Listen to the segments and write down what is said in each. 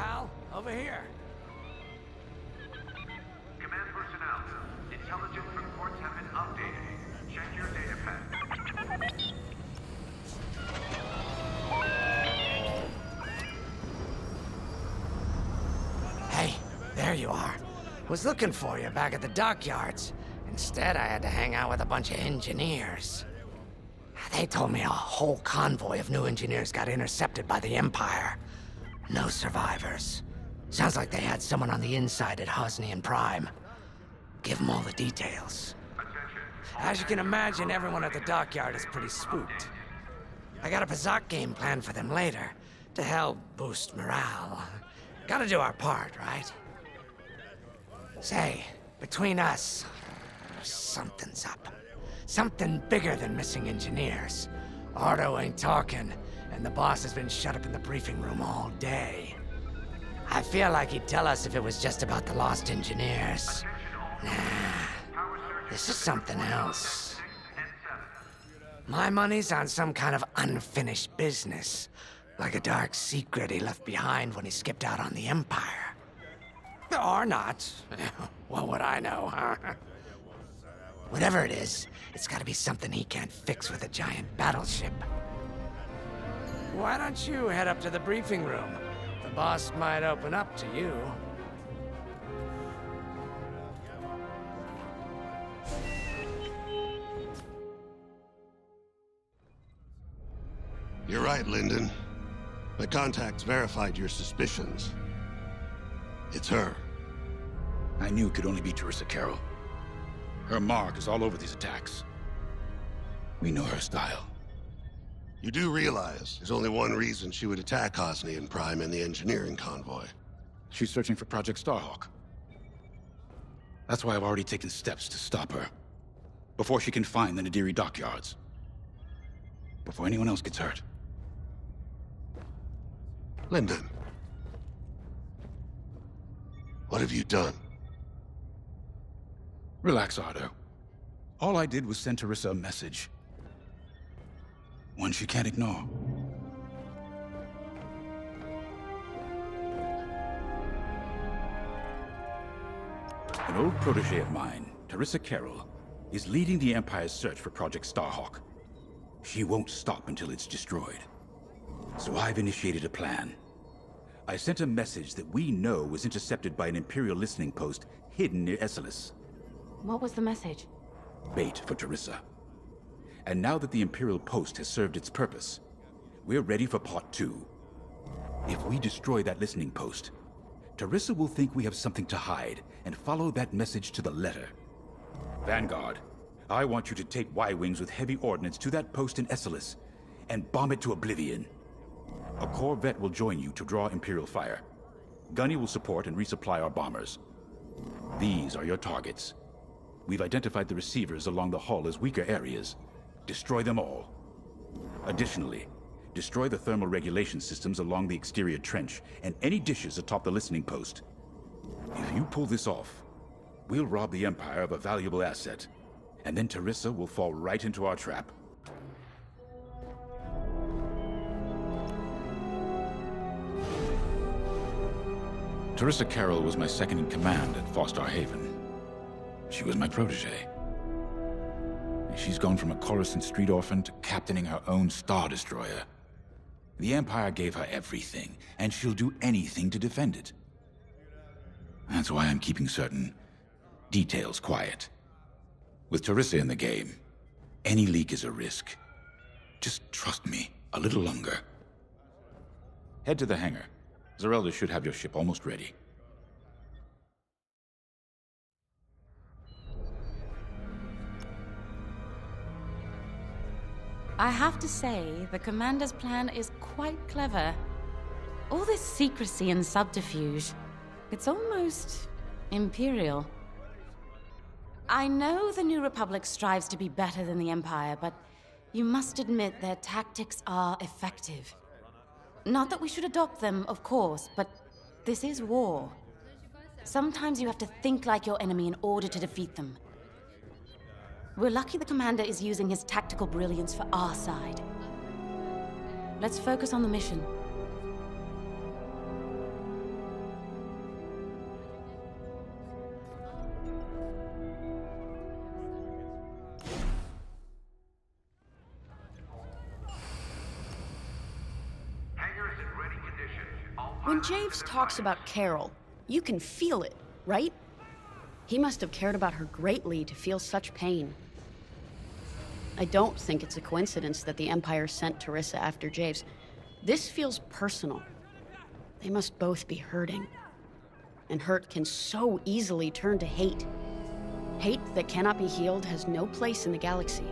pal. Over here. Command personnel, intelligence reports have been updated. Check your data pad. Hey, there you are. Was looking for you back at the dockyards. Instead, I had to hang out with a bunch of engineers. They told me a whole convoy of new engineers got intercepted by the Empire. No survivors. Sounds like they had someone on the inside at Hosnian Prime. Give them all the details. As you can imagine, everyone at the dockyard is pretty spooked. I got a Pazak game planned for them later, to help boost morale. Gotta do our part, right? Say, between us, something's up. Something bigger than missing engineers. Ardo ain't talking, and the boss has been shut up in the briefing room all day. I feel like he'd tell us if it was just about the lost engineers. Nah, this is something else. My money's on some kind of unfinished business, like a dark secret he left behind when he skipped out on the Empire. Or not. What would I know, huh? Whatever it is, it's gotta be something he can't fix with a giant battleship. Why don't you head up to the briefing room? The boss might open up to you. You're right, Lyndon. My contacts verified your suspicions. It's her. I knew it could only be Teresa Carroll. Her mark is all over these attacks. We know her style. You do realize there's only one reason she would attack Hosnian Prime and the engineering convoy. She's searching for Project Starhawk. That's why I've already taken steps to stop her. Before she can find the Nadiri dockyards. Before anyone else gets hurt. Lyndon. What have you done? Relax, Ardo. All I did was send Teresa a message. One she can't ignore. An old protege of mine, Teresa Carroll, is leading the Empire's search for Project Starhawk. She won't stop until it's destroyed. So I've initiated a plan. I sent a message that we know was intercepted by an Imperial listening post hidden near Esselis. What was the message? Bait for Teresa. And now that the Imperial post has served its purpose, we're ready for part 2. If we destroy that listening post, Teresa will think we have something to hide and follow that message to the letter. Vanguard, I want you to take Y-Wings with heavy ordnance to that post in Esselis and bomb it to oblivion. A Corvette will join you to draw Imperial fire. Gunny will support and resupply our bombers. These are your targets. We've identified the receivers along the hull as weaker areas. Destroy them all. Additionally, destroy the thermal regulation systems along the exterior trench and any dishes atop the listening post. If you pull this off, we'll rob the Empire of a valuable asset, and then Teresa will fall right into our trap. Teresa Carroll was my second in command at Fostar Haven. She was my protege. She's gone from a Coruscant street orphan to captaining her own Star Destroyer. The Empire gave her everything, and she'll do anything to defend it. That's why I'm keeping certain details quiet. With Teresa in the game, any leak is a risk. Just trust me a little longer. Head to the hangar. Zerelda should have your ship almost ready. I have to say, the Commander's plan is quite clever. All this secrecy and subterfuge, it's almost Imperial. I know the New Republic strives to be better than the Empire, but you must admit their tactics are effective. Not that we should adopt them, of course, but this is war. Sometimes you have to think like your enemy in order to defeat them. We're lucky the Commander is using his tactical brilliance for our side. Let's focus on the mission. When Javes talks about Carol, you can feel it, right? He must have cared about her greatly to feel such pain. I don't think it's a coincidence that the Empire sent Teresa after Javes. This feels personal. They must both be hurting. And hurt can so easily turn to hate. Hate that cannot be healed has no place in the galaxy.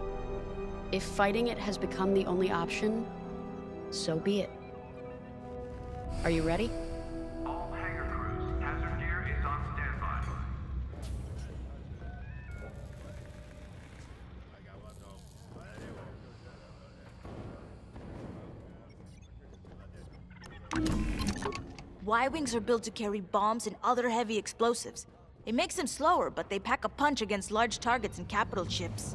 If fighting it has become the only option, so be it. Are you ready? All hangar crews, hazard gear is on standby. Y-wings are built to carry bombs and other heavy explosives. It makes them slower, but they pack a punch against large targets and capital ships.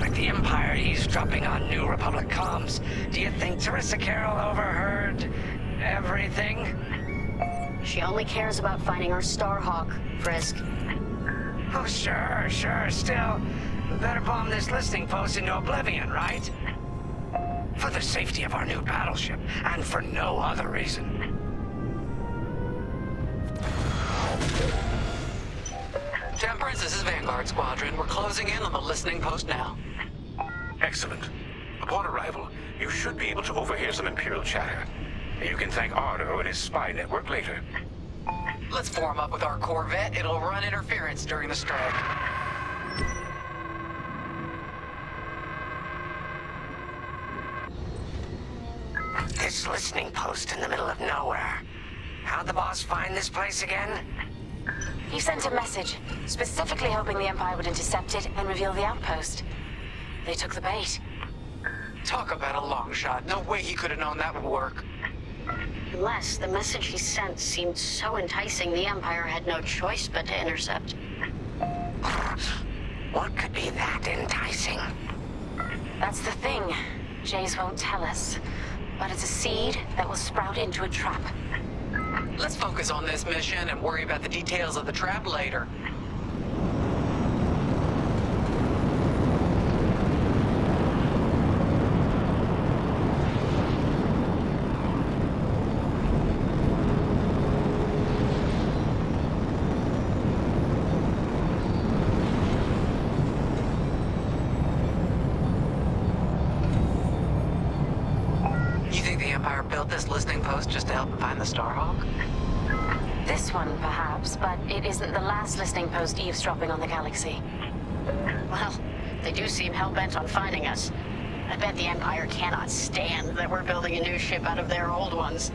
With the Empire eavesdropping on New Republic comms, do you think Teresa Carroll overheard everything? She only cares about finding our Starhawk, Frisk. Oh, sure. Still, better bomb this listening post into oblivion, right? For the safety of our new battleship, and for no other reason. Temperance, this is Vanguard Squadron. We're closing in on the listening post now. Excellent. Upon arrival, you should be able to overhear some Imperial chatter. You can thank Ardo and his spy network later. Let's form up with our Corvette. It'll run interference during the strike. This listening post in the middle of nowhere. How'd the boss find this place again? He sent a message, specifically hoping the Empire would intercept it and reveal the outpost. They took the bait. Talk about a long shot. No way he could have known that would work. Unless the message he sent seemed so enticing, the Empire had no choice but to intercept. What could be that enticing? That's the thing. Jace won't tell us. But it's a seed that will sprout into a trap. Let's focus on this mission and worry about the details of the trap later. You think the Empire built this listening post just to help find the Starhawk? This one, perhaps, but it isn't the last listening post eavesdropping on the galaxy. Well, they do seem hell-bent on finding us. I bet the Empire cannot stand that we're building a new ship out of their old ones.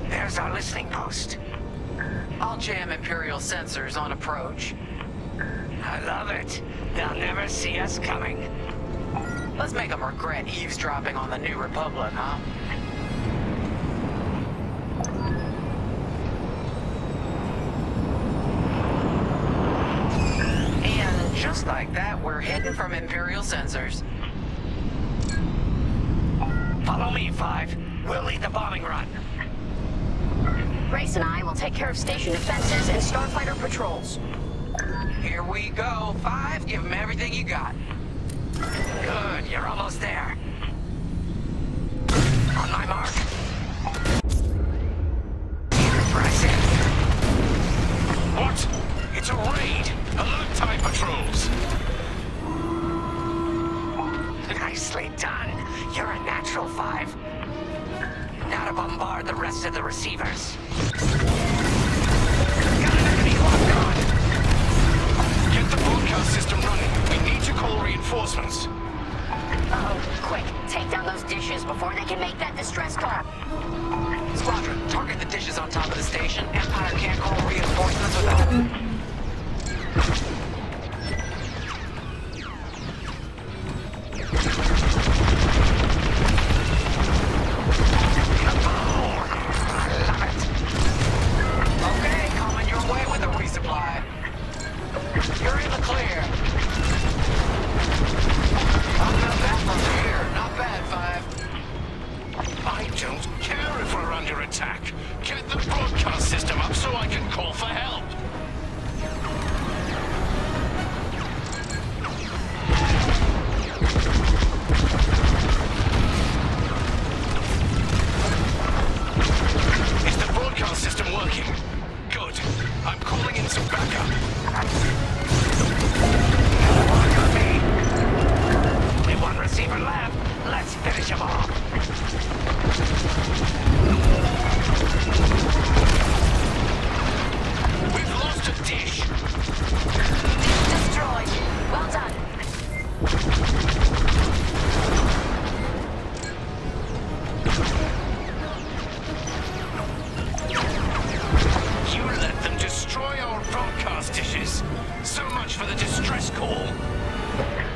There's our listening post. I'll jam Imperial sensors on approach. I love it. They'll never see us coming. Let's make them regret eavesdropping on the New Republic, huh? And just like that, we're hidden from Imperial sensors. Follow me, Five. We'll lead the bombing run. Grace and I will take care of station defenses and starfighter patrols. Here we go. 5, give them everything you got. Good, you're almost there. On my mark. Impressive. What? It's a raid! Alert TIE patrols! Nicely done. You're a natural, Five. Now to bombard the rest of the receivers. Got an enemy locked on! Get the broadcast system running. We need to call reinforcements. Uh-oh, quick, take down those dishes before they can make that distress call. Squadron, target the dishes on top of the station. Empire can't call reinforcements without them. Okay, coming your way with a resupply. You're in the clear. finish him off. We've lost a dish. Destroyed. Well done. You let them destroy our broadcast dishes. So much for the distress call.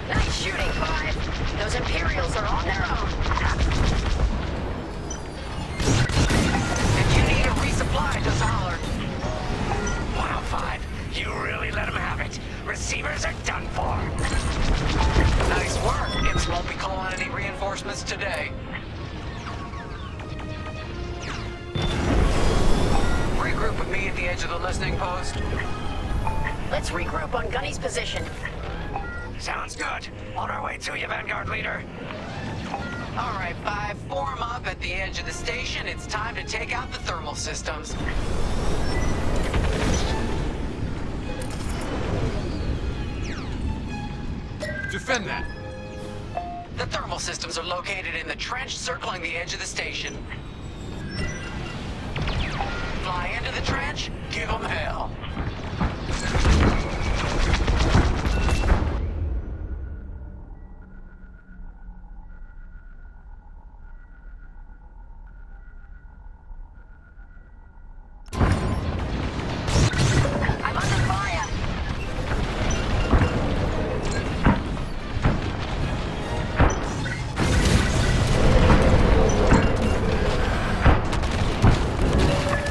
Nice shooting, Five. Those Imperials are on their own. If you need a resupply, just holler. Wow, Five. You really let them have it. Receivers are done for. Nice work. Imps won't be calling any reinforcements today. Regroup with me at the edge of the listening post. Let's regroup on Gunny's position. Sounds good. On our way to you, Vanguard Leader. All right, Five. Form up at the edge of the station. It's time to take out the thermal systems. Defend that. The thermal systems are located in the trench circling the edge of the station. Fly into the trench, give them hell. I'm under fire.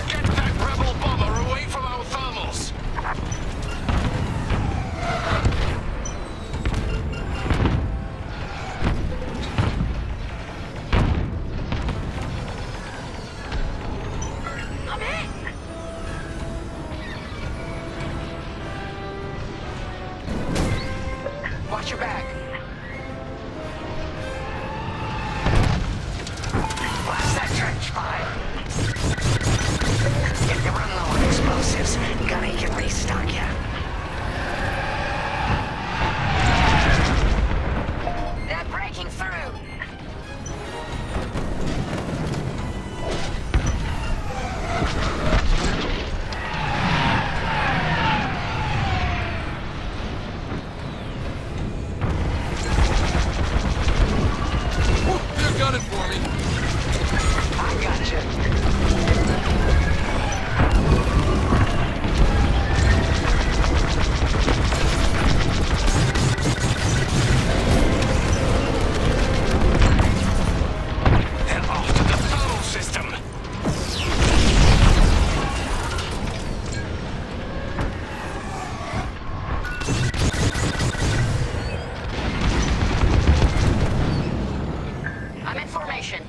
Get that rebel bomber away from our thermals! I'm hit. Watch your back. Blast that trench, Five. If you run low on explosives, Gunny can restock you. They're breaking through. They're gunning for me. I gotcha. They're after the thermal system. I'm in formation.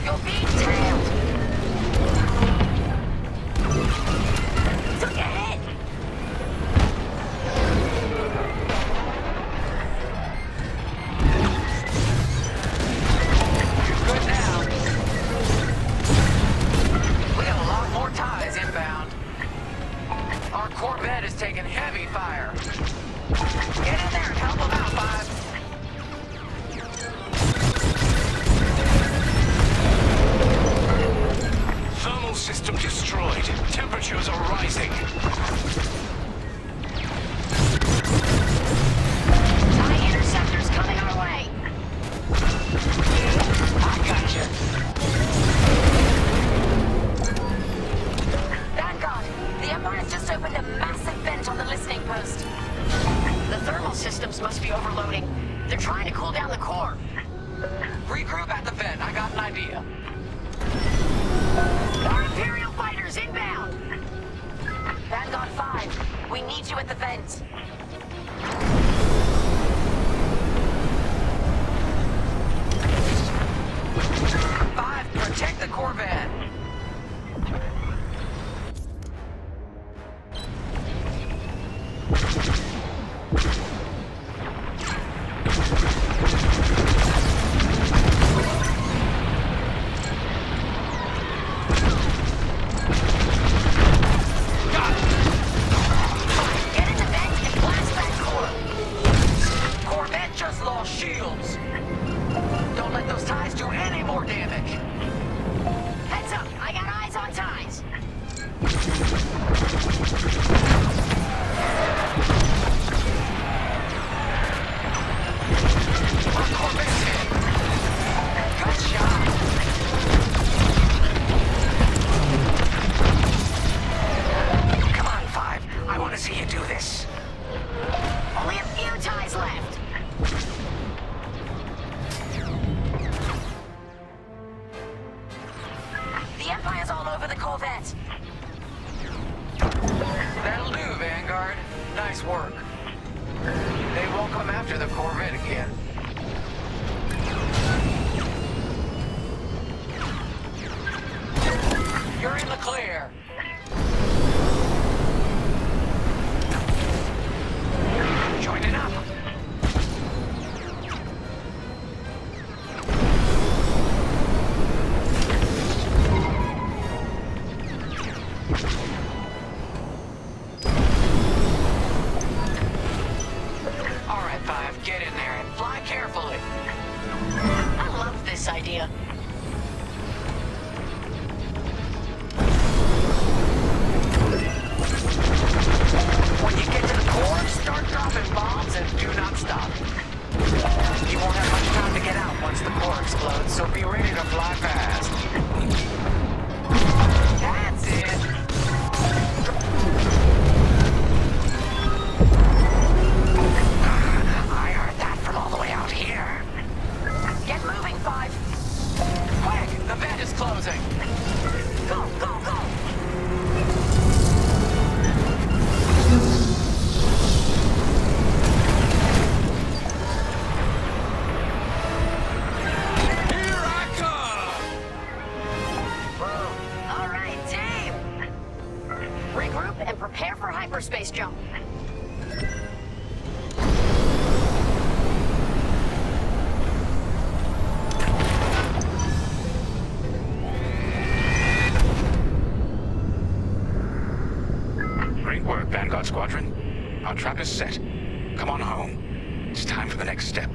You're being tailed. Took a hit. You're good now. We have a lot more ties inbound. Our Corvette is taking heavy fire. Get in there and help them out, Five. Thermal system destroyed. Temperatures are rising. TIE interceptors coming our way. I gotcha. Vanguard, the Empire's just opened a massive vent on the listening post. The thermal systems must be overloading. They're trying to cool down the core. Regroup at the vent. I got an idea. Our Imperial fighters inbound. Vanguard 5, we need you at the vent. Five, protect the Corvette. Get in the vent and blast that core. Corvette just lost shields. damage. Heads up, I got eyes on ties. Our Corvette's hit. Good shot. Come on, Five. I want to see you do this. Only a few ties left. The Empire's all over the Corvette. That'll do, Vanguard. Nice work. They won't come after the Corvette again. You're in the clear. Joining up. All right, Five, get in there and fly carefully. I love this idea. When you get to the core, start dropping bombs and do not stop. You won't have much time to get out once the core explodes, so be ready to fly fast. That's it. I heard that from all the way out here. Get moving, Five. Quick, the vent is closing. Go, go, go! Here I come! All right, team! Regroup and prepare for hyperspace jump. Great work, Vanguard Squadron. Our trap is set. Come on home. It's time for the next step.